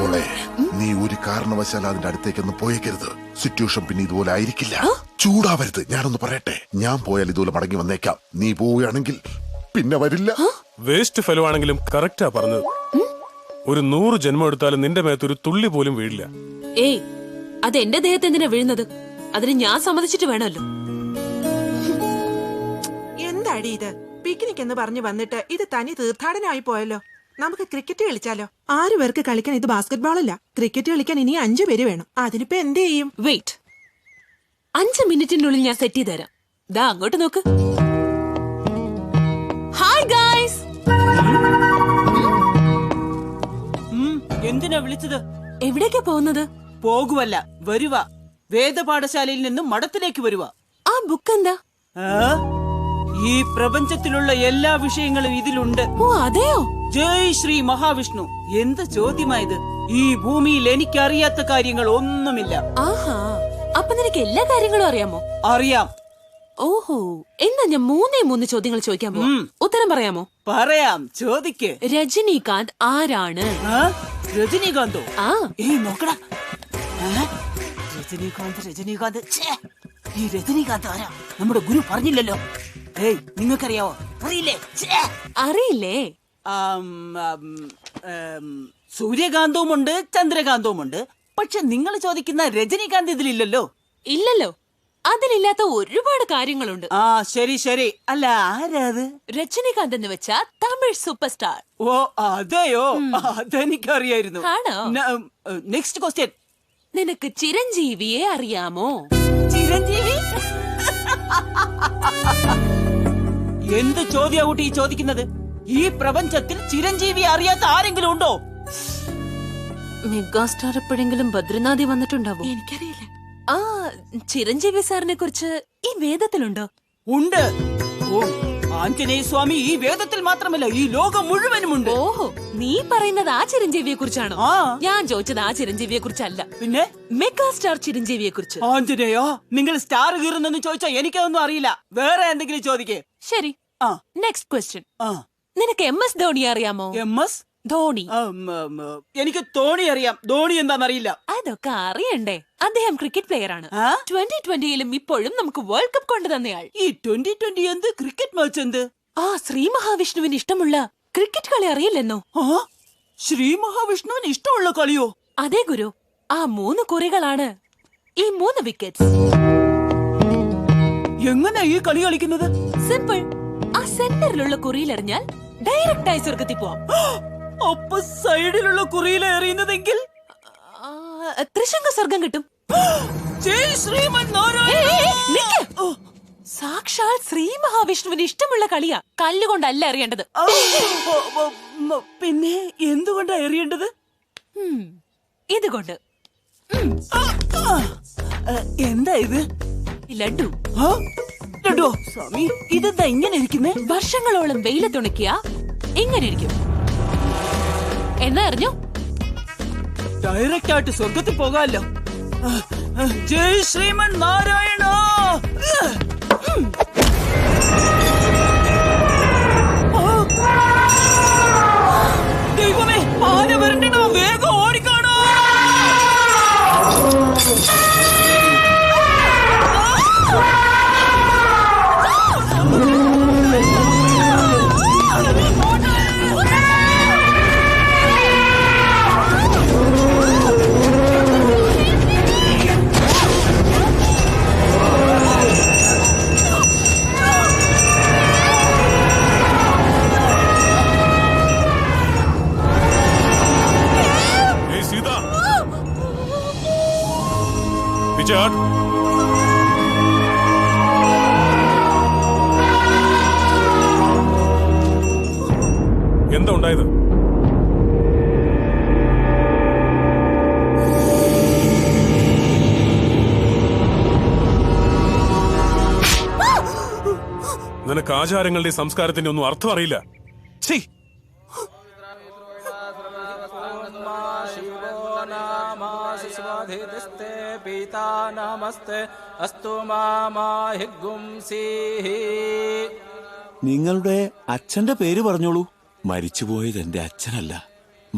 മോളെ, നീ ഒരു കാരണവശാൽ അതിന്റെ അടുത്തേക്കൊന്നും പോയേക്കരുത്. സിറ്റുവേഷൻ പിന്നെ ഇതുപോലെ ആയിരിക്കില്ല. ചൂടാവരുത്. ഞാനൊന്ന് പറയട്ടെ, ഞാൻ പോയാൽ ഇതുപോലെ മടങ്ങി വന്നേക്കാം. നീ പോവുകയാണെങ്കിൽ പിന്നെ വരില്ല. വേസ്റ്റ് ഫെലോ ആണെങ്കിലും കറക്റ്റാ പറഞ്ഞത്. ഒരു 100 ജന്മം എടുത്താലും നിന്റെ മേത്തൊരു തുള്ളി പോലും വീഴില്ല. ഏയ്, അത് എന്റെ ദേഹത്ത് എന്തിനാ വീഴുന്നത്? അതിന് ഞാൻ സമ്മതിച്ചിട്ട് വേണമല്ലോ. എന്താടി ഇത്? പിക്നിക് എന്ന് പറഞ്ഞു വന്നിട്ട് ഇത് തനി തീർത്ഥാടനമായി പോയല്ലോ. നമുക്ക് ക്രിക്കറ്റ് കളിച്ചാലോ? 6 പേർക്ക് കളിക്കാൻ ഇത് ബാസ്കറ്റ് അല്ല. ക്രിക്കറ്റ് കളിക്കാൻ ഇനി 5 പേര് വേണം. അതിനിപ്പോ എന്ത് ചെയ്യും? വെയിറ്റ്, 5 മിനിറ്റിനുള്ളിൽ ഞാൻ സെറ്റ് ചെയ്ത് തരാം. ദാ അങ്ങോട്ട് നോക്ക്. Hi guys. എന്തിനാ വിളിച്ചത്? എവിടേക്കാ പോകുന്നത്? പോകുവല്ല, വരുക. വേദപാഠശാലയിൽ നിന്നും മഠത്തിലേക്ക് വരുക. ആ ബുക്ക് എന്താ? ഈ പ്രപഞ്ചത്തിലുള്ള എല്ലാ വിഷയങ്ങളും ഇതിലുണ്ട്. ഓ അതെയോ? ജയ് ശ്രീ മഹാവിഷ്ണു. എന്ത് ചോദ്യമായത്? ഈ ഭൂമിയിൽ എനിക്കറിയാത്ത കാര്യങ്ങൾ ഒന്നുമില്ല. ആഹാ, അപ്പൊ നിനക്ക് എല്ലാ കാര്യങ്ങളും അറിയാമോ? അറിയാം. ഓഹോ, എന്നാ ഞാൻ 3 ചോദ്യങ്ങൾ ചോദിക്കാൻ പോവാം. ഉത്തരം പറയാമോ? പറയാം, ചോദിക്ക്. രജനീകാന്ത് ആരാണ്? രജനീകാന്തോ? ആ, ഏയ് നോക്കടാ. രജനീകാന്ത്. ഈ രജനീകാന്ത് ആരാ? നമ്മുടെ ഗുരു പറഞ്ഞില്ലല്ലോ. ഏയ്, നിങ്ങൾക്കറിയാവോ? അറിയില്ലേ? അറിയില്ലേ? സൂര്യകാന്തവുമുണ്ട്, ചന്ദ്രകാന്തവുമുണ്ട്. പക്ഷെ നിങ്ങൾ ചോദിക്കുന്ന രജനീകാന്ത് ഇതിലില്ലല്ലോ. ഇല്ലല്ലോ, അതിലില്ലാത്ത ഒരുപാട് കാര്യങ്ങളുണ്ട്. ആ ശരി ശരി. അല്ല, ആരാത്? രജനീകാന്ത് എന്ന് വെച്ചാ തമിഴ് സൂപ്പർ സ്റ്റാർ. ഓ അതെയോ? അതെനിക്കറിയായിരുന്നു. ആണോ? Next question. നിനക്ക് ചിരഞ്ജീവിയെ അറിയാമോ? ചിരഞ്ജീവി? എന്ത് ചോദ്യാ കുട്ടി ഈ ചോദിക്കുന്നത്? ഈ പ്രപഞ്ചത്തിൽ ചിരഞ്ജീവി അറിയാത്ത ആരെങ്കിലും ഉണ്ടോ? മെഗാസ്റ്റാർ എപ്പോഴെങ്കിലും ബദ്രിനാഥി വന്നിട്ടുണ്ടാവോ? എനിക്കറിയില്ല. ആ, ചിരഞ്ജീവി സാറിനെ കുറിച്ച് ഈ വേദത്തിലുണ്ടോ? ഉണ്ട്. ഓ, ആഞ്ജനേയ സ്വാമി ഈ വേദത്തിൽ മാത്രമല്ല, ഈ ലോകം മുഴുവനുമുണ്ട്. ഓഹോ, നീ പറയുന്നത് ആ ചിരഞ്ജീവിയെ കുറിച്ചാണോ? ആ. ഞാൻ ചോദിച്ചത് ആ ചിരഞ്ജീവിയെ കുറിച്ചല്ല, പിന്നെ മെഗാസ്റ്റാർ ചിരഞ്ജീവിയെ കുറിച്ച്. ആഞ്ജനേയോ, നിങ്ങൾ സ്റ്റാർ കീറുന്നെന്ന് ചോദിച്ചാ എനിക്കതൊന്നും അറിയില്ല. വേറെ എന്തെങ്കിലും ചോദിക്കേ. ശരി, ആ, നെക്സ്റ്റ് ക്വസ്റ്റ്യൻ. ആ. നിനക്ക് MS ധോണി അറിയാമോ? MS ധോണി. എനിക്ക് ധോണി അറിയാം. ധോണി എന്താണെന്നറിയില്ല. അതൊക്കെ അറിയണ്ടേ? അദ്ദേഹം ക്രിക്കറ്റ് പ്ലെയർ ആണ്. 2020-ലും ഇപ്പോഴും നമുക്ക് വേൾഡ് കപ്പ് കൊണ്ടുതന്നയാൾ. ഈ 2020 എന്ത്? ക്രിക്കറ്റ് മാച്ച് എന്ത്? ആ ശ്രീ മഹാവിഷ്ണുവിന് ഇഷ്ടമുള്ള ക്രിക്കറ്റ് കളി അറിയില്ലെന്നോ? ശ്രീ മഹാവിഷ്ണുവിന് ഇഷ്ടമുള്ള കളിയോ? അതെ ഗുരു, ആ 3 കുറികളാണ് ഈ 3 വിക്കറ്റ്സ്. എങ്ങനെ ഈ കളി കളിക്കുന്നത്? സിമ്പിൾ. ആ സെന്ററിലുള്ള കുറിയിലെറിഞ്ഞാൽ ഡയറക്റ്റ് ആയി സ്വർഗത്തിൽ പോവാം. അപ്പൊ സൈഡിലുള്ള കുറിയിൽ എറിയുന്നതെങ്കിൽ ത്രിശങ്ക സ്വർഗം കിട്ടും. ജയ് ശ്രീമൻ നാരായണ. സാക്ഷാൽ ശ്രീ മഹാവിഷ്ണുവിന് ഇഷ്ടമുള്ള കളിയാ. കല്ലുകൊണ്ടല്ല എറിയേണ്ടത്. പിന്നെ എന്തുകൊണ്ടാ എറിയേണ്ടത്? ഇതുകൊണ്ട്. എന്താ ഇത്? ലഡു. ലഡു? സ്വാമി, ഇതെന്താ ഇങ്ങനെ ഇരിക്കുന്നേ? വർഷങ്ങളോളം വെയിലത്തുണക്കിയ ഇങ്ങനെ ഇരിക്കും. എന്നാ അറിഞ്ഞോ? ഡയറക്റ്റ് ആയിട്ട് സ്വർഗത്തിൽ പോകാമല്ലോ. ജയ് ശ്രീമൻ നാരായണ. ദൈവമേ, ആന വരണ്ടോ, വേഗം ഓടിക്കാണോ. എന്താ ഉണ്ടായത്? നിനക്ക് ആചാരങ്ങളുടെ സംസ്കാരത്തിന്റെ ഒന്നും അർത്ഥം അറിയില്ല. നിങ്ങളുടെ അച്ഛന്റെ പേര് പറഞ്ഞോളൂ. മരിച്ചുപോയത് എന്റെ അച്ഛനല്ല,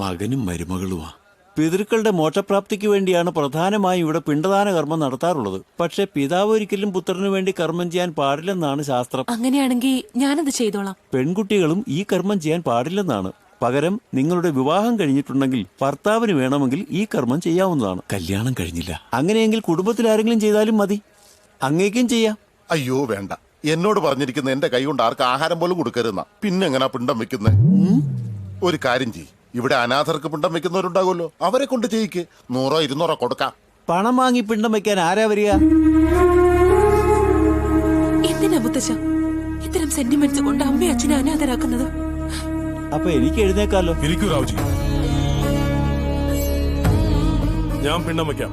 മകനും മരുമകളുമാ. പിതൃക്കളുടെ മോക്ഷപ്രാപ്തിക്ക് വേണ്ടിയാണ് പ്രധാനമായും ഇവിടെ പിണ്ടദാന കർമ്മം നടത്താറുള്ളത്. പക്ഷെ പിതാവ് ഒരിക്കലും പുത്രനു വേണ്ടി കർമ്മം ചെയ്യാൻ പാടില്ലെന്നാണ് ശാസ്ത്രം. അങ്ങനെയാണെങ്കിൽ ഞാനത് ചെയ്തോളാം. പെൺകുട്ടികളും ഈ കർമ്മം ചെയ്യാൻ പാടില്ലെന്നാണ്. പകരം നിങ്ങളുടെ വിവാഹം കഴിഞ്ഞിട്ടുണ്ടെങ്കിൽ ഭർത്താവിന് വേണമെങ്കിൽ ഈ കർമ്മം ചെയ്യാവുന്നതാണ്. കല്യാണം കഴിഞ്ഞില്ല, അങ്ങനെയെങ്കിൽ കുടുംബത്തിൽ ആരെങ്കിലും ചെയ്താലും മതി. അങ്ങേക്കും ചെയ്യാം. അയ്യോ വേണ്ട, എന്നോട് പറഞ്ഞിരിക്കുന്ന എന്റെ കൈ കൊണ്ട് ആർക്ക് ആഹാരം പോലും കൊടുക്കരുന്ന. പിന്നെ എങ്ങനാ പിണ്ടം വെക്കുന്നേ? ഒരു കാര്യം ചെയ്യ്, ഇവിടെ അനാഥർക്ക് പിണ്ടം വെക്കുന്നവരുണ്ടാകുമല്ലോ, അവരെ കൊണ്ട് ചെയ്യിക്ക്. 100-200 കൊടുക്കാം. പണം വാങ്ങി പിണ്ടം വെക്കാൻ ആരാ വരിക? എന്തിനാ മുത്തശ്ശ ഇത്തരം സെന്റിമെന്റ്സ് കൊണ്ട് അമ്മയും അച്ഛനെ അനാഥരാക്കുന്നത്? അപ്പൊ എനിക്ക് എഴുന്നേക്കാലോ? ഇരിക്കൂ റാവുജി, ഞാൻ പിണ്ടം വെക്കാം.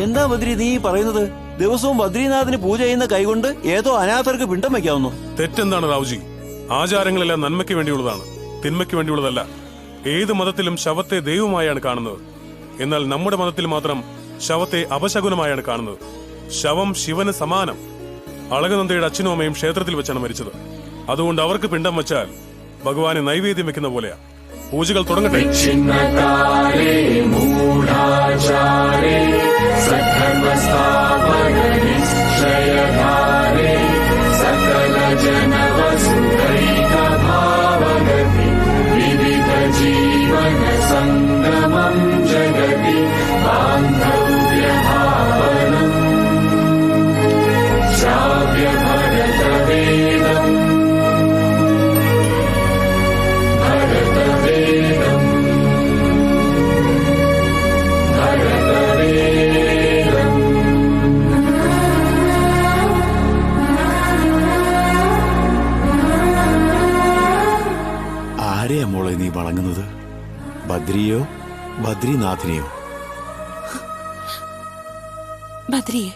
എന്താ ബദ്രി നീ പറയുന്നത്? ദിവസവും ബദ്രീനാഥിന് പൂജ ചെയ്യുന്ന കൈകൊണ്ട് ഏതോ അനാഥർക്ക് പിണ്ടം വെക്കാവുന്നു? തെറ്റെന്താണ് റാവുജി? ആചാരങ്ങളെല്ലാം നന്മയ്ക്ക് വേണ്ടിയുള്ളതാണ്, തിന്മയ്ക്ക് വേണ്ടിയുള്ളതല്ല. ഏത് മതത്തിലും ശവത്തെ ദൈവമായാണ് കാണുന്നത്. എന്നാൽ നമ്മുടെ മതത്തിൽ മാത്രം ശവത്തെ അപശകുനമായാണ് കാണുന്നത്. ശവം ശിവന് സമാനം. അളകനന്ദയുടെ അച്ഛനും അമ്മയും ക്ഷേത്രത്തിൽ വെച്ചാണ് മരിച്ചത്. അതുകൊണ്ട് അവർക്ക് പിണ്ടം വെച്ചാൽ ഭഗവാനെ നൈവേദ്യം വെക്കുന്ന പോലെയാ. പൂജകൾ തുടങ്ങട്ടെ. ആരെയാ മോളെ നീ വണങ്ങുന്നത്? ബദ്രിയോ ബദ്രിനാഥിനെയോ? ബദ്രിയെ.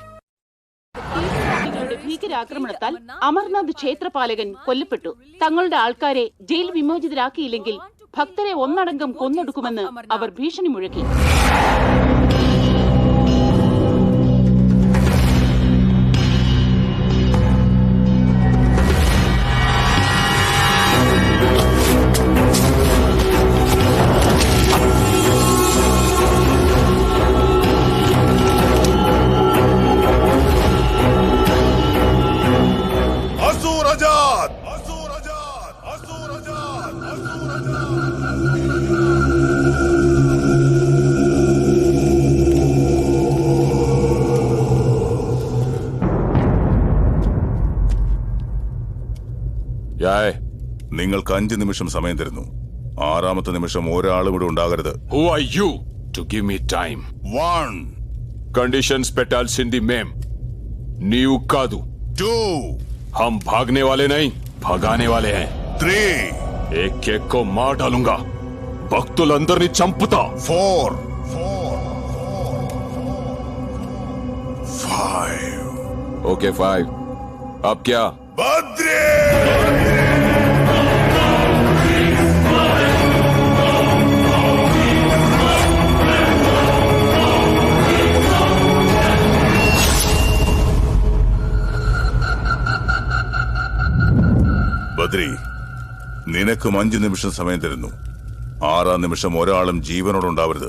ഭീകരാക്രമണത്താൽ അമർനാഥ് ക്ഷേത്രപാലകൻ കൊല്ലപ്പെട്ടു. തങ്ങളുടെ ആൾക്കാരെ ജയിൽ വിമോചിതരാക്കിയില്ലെങ്കിൽ ഭക്തരെ ഒന്നടങ്കം കൊന്നൊടുക്കുമെന്ന് അവർ ഭീഷണി മുഴക്കി. നിങ്ങൾക്ക് 5 നിമിഷം സമയം തരുന്നു. 6ാമത്തെ നിമിഷം ഒരാളും ഇവിടെ ഉണ്ടാകരുത്. Who are you to give me time? 1 Conditions पेटाल सिंधी मैम न्यू कादू 2 हम भागने वाले नहीं भगाने वाले हैं. 3 एक एक को मार डालूंगा. भक्तुल अंदर नहीं चंपता. 4 5 ओके 5. अब क्या? बद्री ബദ്രി, നിനക്കും 5 നിമിഷം സമയം തരുന്നു. 6ാം നിമിഷം ഒരാളും ജീവനോടുണ്ടാവരുത്.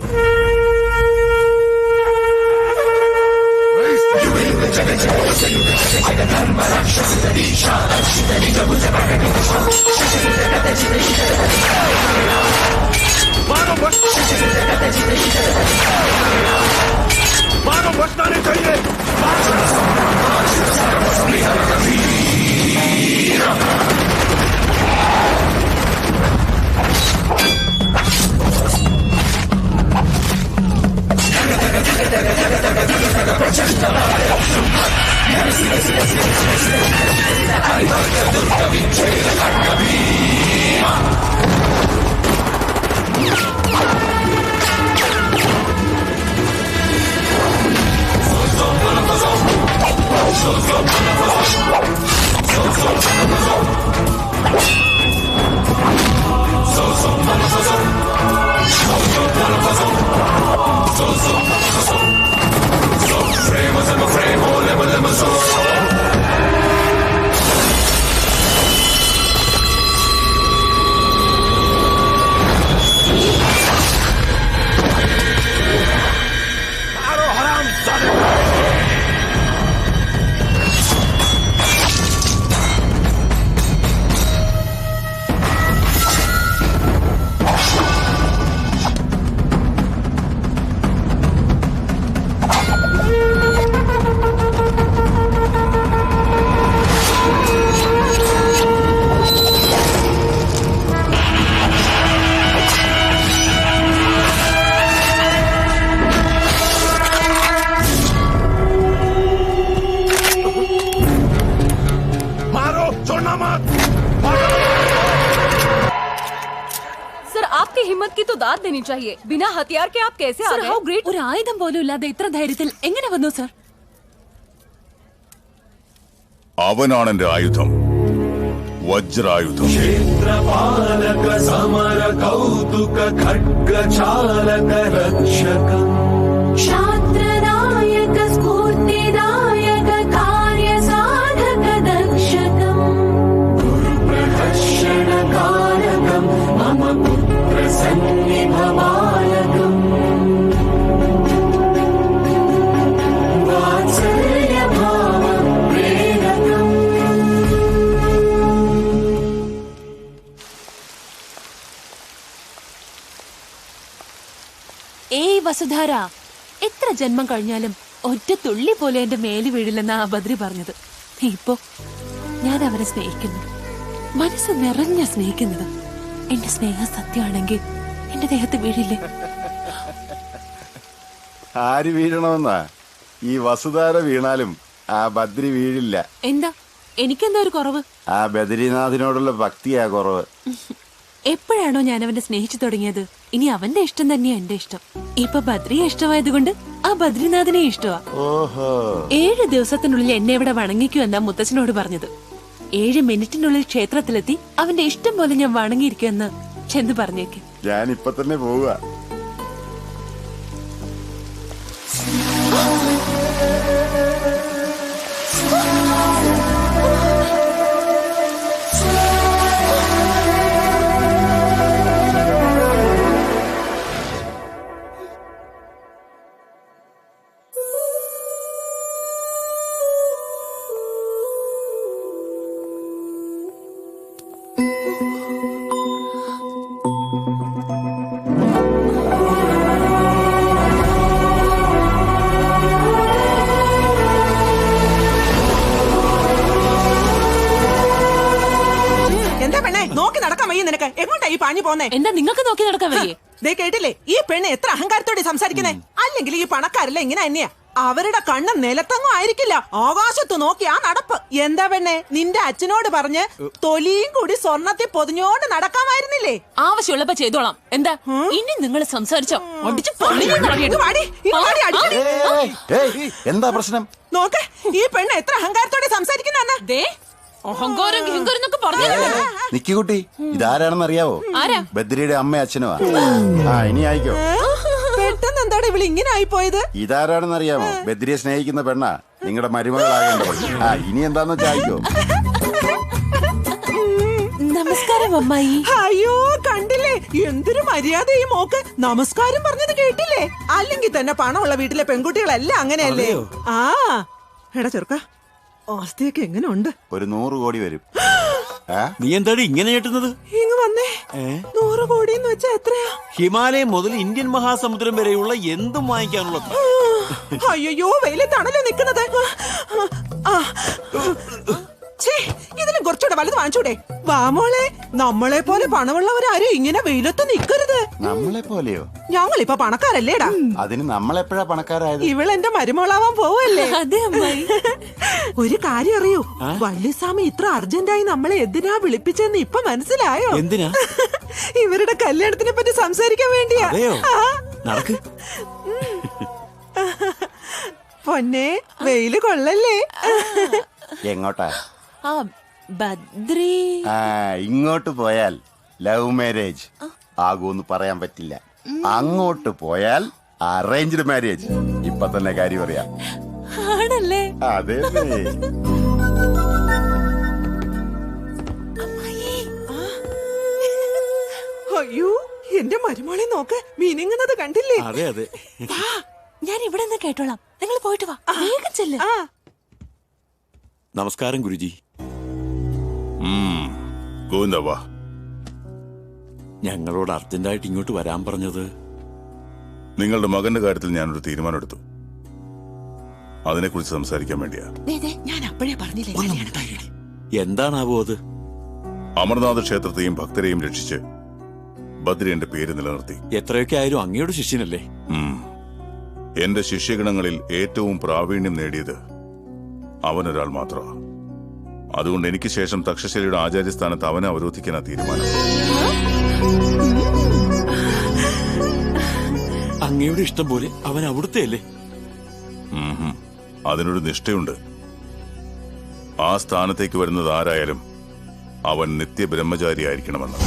तो दाद देनी चाहिए। बिना हथियार के आप कैसे आ Sir, गए? how great. ഒരു ആയുധം പോലും ഇല്ലാതെ ഇത്ര ധൈര്യത്തിൽ എങ്ങനെ വന്നു സർ? അവനാണ് എന്റെ ആയുധം, വജ്രായുധം. ക്ഷേത്രപാലക സമര കൗതുക ഖഡ്ഗചാലക രക്ഷകം ക്ഷാത്രനായക സ്ഫൂർത്തിദായക കാര്യസാധക ദക്ഷകം ഗുരുപ്രദർശനകാരകം മമ പുത്രസന്നിഭമാലകം വാത്സല്യഭാവ പ്രേരകം. ഏയ് വസുധാര, എത്ര ജന്മം കഴിഞ്ഞാലും ഒറ്റ തുള്ളി പോലെ എന്റെ മേല് വീഴില്ലെന്ന ആ ബദ്രി പറഞ്ഞത്. ഇപ്പോ ഞാൻ അവനെ സ്നേഹിക്കുന്നു, മനസ്സ് നിറഞ്ഞ സ്നേഹിക്കുന്നത്. എന്റെ സ്നേഹം സത്യമാണെങ്കിൽ എന്റെ ദേഹത്ത് വീഴില്ലേ? ആര് വീഴണമെന്നാ? ഈ വസുധാര വീണാലും ആ ബദ്രി വീഴില്ല. എന്താ എനിക്കെന്താ ഒരു കുറവ്? ആ ബദ്രിനാഥിനോടുള്ള ഭക്തിയാ കുറവ്. എപ്പോഴാണോ ഞാൻ അവനെ സ്നേഹിച്ചു തുടങ്ങിയത്, ഇനി അവന്റെ ഇഷ്ടം തന്നെയാ എന്റെ ഇഷ്ടം. ഇപ്പൊ ബദ്രിയെ ഇഷ്ടമായതുകൊണ്ട് ആ ബദ്രിനാഥിനെ ഇഷ്ടമാ. ഓഹോ, 7 ദിവസത്തിനുള്ളിൽ എന്നെ ഇവിടെ വണങ്ങിക്കൂ എന്നാ മുത്തച്ഛനോട് പറഞ്ഞത്. 7 മിനിറ്റിനുള്ളിൽ ക്ഷേത്രത്തിലെത്തി അവന്റെ ഇഷ്ടം പോലെ ഞാൻ വണങ്ങിയിരിക്കുമെന്ന് ചെന്ന് പറഞ്ഞേക്ക്. ഞാൻ ഇപ്പൊ തന്നെ പോവുക. എന്താ നിങ്ങൾക്ക് നോക്കി നടക്കാൻ വയ്യേ? ദേ കേട്ടില്ലേ, ഈ പെണ്ണ് എത്ര അഹങ്കാരത്തോടെ സംസാരിക്കുന്നേ. അല്ലെങ്കിൽ ഈ പണക്കാരല്ല ഇങ്ങനെ തന്നെയാ. അവരുടെ കണ്ണ് നിലത്തങ്ങും ആയിരിക്കില്ല, ആകാശത്ത് നോക്കി ആ നടപ്പ്. എന്താ പെണ്ണെ, നിന്റെ അച്ഛനോട് പറഞ്ഞ് തൊലിയും കൂടി സ്വർണത്തിൽ പൊതിഞ്ഞോണ്ട് നടക്കാമായിരുന്നില്ലേ? ആവശ്യമുള്ളപ്പോ ചെയ്തോളാം. എന്താ ഇനി നിങ്ങൾ സംസാരിച്ചോ? എന്താ പ്രശ്നം? നോക്ക്, ഈ പെണ്ണ് എത്ര അഹങ്കാരത്തോടെ സംസാരിക്കുന്ന. അഹങ്കാരം എന്നൊക്കെ പറഞ്ഞു. നിക്കുകുട്ടി, ഇതാരാണെന്ന് അറിയാവോ? ബദ്രിയുടെ അമ്മ അച്ഛനോ? ആ, ഇനി ആയിക്കോ. പെട്ടെന്ന് എന്താണ് ഇവിടെ ഇങ്ങനെ ആയിപ്പോയത്? ഇതാരാണെന്ന് അറിയാമോ? ബദ്രിയെ സ്നേഹിക്കുന്ന പെണ്ണാ, നിങ്ങളുടെ മരുമകളാകേണ്ടത്. ആ, ഇനി എന്താന്ന് വെച്ചാ ആയിക്കോ. നമസ്കാരം അമ്മായി. അയ്യോ, കണ്ടില്ലേ എന്തൊരു മര്യാദ ഈ മോക്ക്. നമസ്കാരം പറഞ്ഞത് കേട്ടില്ലേ? അല്ലെങ്കിൽ തന്നെ പണമുള്ള വീട്ടിലെ പെൺകുട്ടികളെല്ലാം അങ്ങനെയല്ലേ? ആ, എടാ ചെറുക്ക, ആസ്തിയൊക്കെ എങ്ങനെ ഉണ്ട്? ഒരു 100 കോടി വരും. നീ എന്താടി ഇങ്ങനെ ഞെട്ടുന്നത്? ഇങ്ങ് വന്നേ. 100 കോടി എന്ന് വെച്ചാ എത്രയാ? ഹിമാലയം മുതൽ ഇന്ത്യൻ മഹാസമുദ്രം വരെയുള്ള എന്തും വാങ്ങിക്കാനുള്ളത്. അയ്യോ, വെയിലത്താണല്ലോ നിക്കുന്നത്. ഇതിലും കുറച്ചുകൂടെ വലുത് വാങ്ങിച്ചൂടെ? വാമോളെ, നമ്മളെ പോലെ പണമുള്ളവരാരും ഇങ്ങനെ വെയിലത്ത് നിക്കരുത്. നമ്മളെ പോലെയോ? ഞങ്ങളിപ്പൊ പണക്കാരല്ലേടാ. അതിന് നമ്മളെപ്പോഴാ പണക്കാരായത്? ഇവളെന്റെ മരുമോളാവാൻ പോവല്ലേ? അതെ അമ്മായി. ഒരു കാര്യം അറിയൂ, വള്ളിസ്വാമി ഇത്ര അർജന്റായി നമ്മളെ എന്തിനാ വിളിപ്പിച്ചെന്ന് ഇപ്പൊ മനസ്സിലായോ? എന്തിനാ? ഇവരുടെ കല്യാണത്തിനെ പറ്റി സംസാരിക്കാൻ വേണ്ടിയാ. നടക്ക്. പൊന്നെ, വെയില് കൊള്ളല്ലേ? എങ്ങോട്ടാ? ബദ്രി. ഇങ്ങോട്ട് പോയാൽ ലവ് മാരേജ് ആകൂന്ന് പറയാൻ പറ്റില്ല. അങ്ങോട്ട് പോയാൽ അറേഞ്ച്ഡ് മാരേജ്. ഇപ്പൊ തന്നെ കാര്യം അറിയാം. ആണല്ലേ? അതെ. അയ്യോ, എന്റെ മരുമോളെ നോക്ക്, മിനുങ്ങുന്നത് കണ്ടില്ലേ? അതെ അതെ. ഞാൻ ഇവിടെ നിന്ന് കേട്ടോളാം, നിങ്ങൾ പോയിട്ട് വാ. വേഗം ചെല്ല്. നമസ്കാരം ഗുരുജി. ഗോവിന്ദവാ, ഞങ്ങളോട് അർജന്റായിട്ട് ഇങ്ങോട്ട് വരാൻ പറഞ്ഞത്? നിങ്ങളുടെ മകന്റെ കാര്യത്തിൽ ഞാനൊരു തീരുമാനമെടുത്തു. അതിനെക്കുറിച്ച് സംസാരിക്കാൻ വേണ്ടിയാ. ഞാൻ അപ്പോഴേ പറഞ്ഞില്ലേ. എന്താണാവോ അത്? അമർനാഥ് ക്ഷേത്രത്തെയും ഭക്തരെയും രക്ഷിച്ച് ബദ്രി എന്റെ പേര് നിലനിർത്തി. എത്രയൊക്കെ ആയാലും അങ്ങയുടെ ശിഷ്യനല്ലേ? എന്റെ ശിഷ്യഗണങ്ങളിൽ ഏറ്റവും പ്രാവീണ്യം നേടിയത് അവനൊരാൾ മാത്രമാണ്. അതുകൊണ്ട് എനിക്ക് ശേഷം തക്ഷശിലയുടെ ആചാര്യസ്ഥാനത്ത് അവനെ അവരോധിക്കാനാ തീരുമാനം. അങ്ങയുടെ ഇഷ്ടം പോലെ അവൻ അവിടുത്തെ അല്ലേ? അതിനൊരു നിഷ്ഠയുണ്ട്. ആ സ്ഥാനത്തേക്ക് വരുന്നത് ആരായാലും അവൻ നിത്യബ്രഹ്മചാരി ആയിരിക്കണമെന്ന്.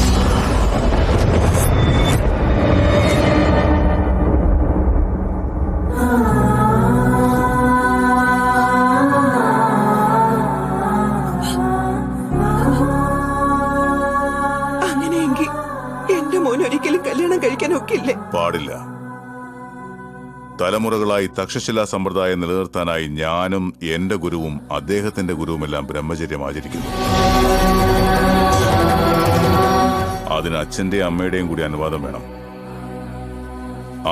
അങ്ങനെയെങ്കിൽ എന്റെ മോൻ ഒരിക്കലും കല്യാണം കഴിക്കാൻ ഒക്കില്ലേ? പാടില്ല. തലമുറകളായി തക്ഷശിലാ സമ്പ്രദായം നിലനിർത്താനായി ഞാനും എന്റെ ഗുരുവും അദ്ദേഹത്തിന്റെ ഗുരുവുമെല്ലാം ബ്രഹ്മചര്യം ആചരിക്കുന്നു. അതിന് അച്ഛന്റെയും അമ്മയുടെയും കൂടി അനുവാദം വേണം.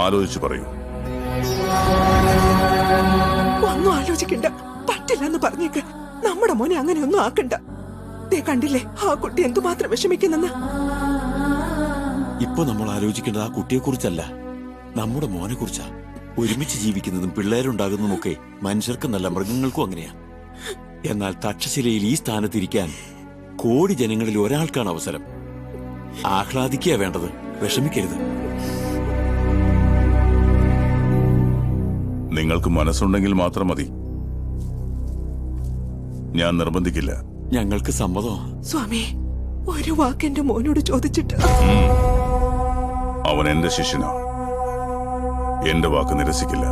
ആലോചിച്ചു പറയൂ. ഒന്നും ആലോചിക്കണ്ട, പറ്റില്ലെന്ന് പറഞ്ഞേക്ക്. നമ്മുടെ മോനെ അങ്ങനെയൊന്നും ആക്കണ്ട. ദേ കണ്ടില്ലേ ആ കുട്ടി എന്തുമാത്രം വിഷമിക്കുന്നെന്ന്. ഇപ്പൊ നമ്മൾ ആലോചിക്കേണ്ടത് ആ കുട്ടിയെ കുറിച്ചല്ല, നമ്മുടെ മോനെ കുറിച്ചാ. ഒരുമിച്ച് ജീവിക്കുന്നതും പിള്ളേരുണ്ടാകുന്നതും ഒക്കെ മനുഷ്യർക്കും നല്ല മൃഗങ്ങൾക്കും അങ്ങനെയാ. എന്നാൽ തക്ഷശിലയിൽ ഈ സ്ഥാനത്തിരിക്കാൻ കോടി ജനങ്ങളിൽ ഒരാൾക്കാണ് അവസരം. ആഹ്ലാദിക്കുക വേണ്ടത്, വിഷമിക്കരുത്. നിങ്ങൾക്ക് മനസ്സുണ്ടെങ്കിൽ മാത്രം മതി. ഞാൻ നിർബന്ധിക്കില്ല. ഞങ്ങൾക്ക് സമ്മതം. സ്വാമി, ഒരു വാക്ക് എന്റെ മോനോട് ചോദിച്ചിട്ട്. അവൻ എന്റെ ശിഷ്യനാ. എന്റെ വാക്ക് നിരസിക്കില്ല.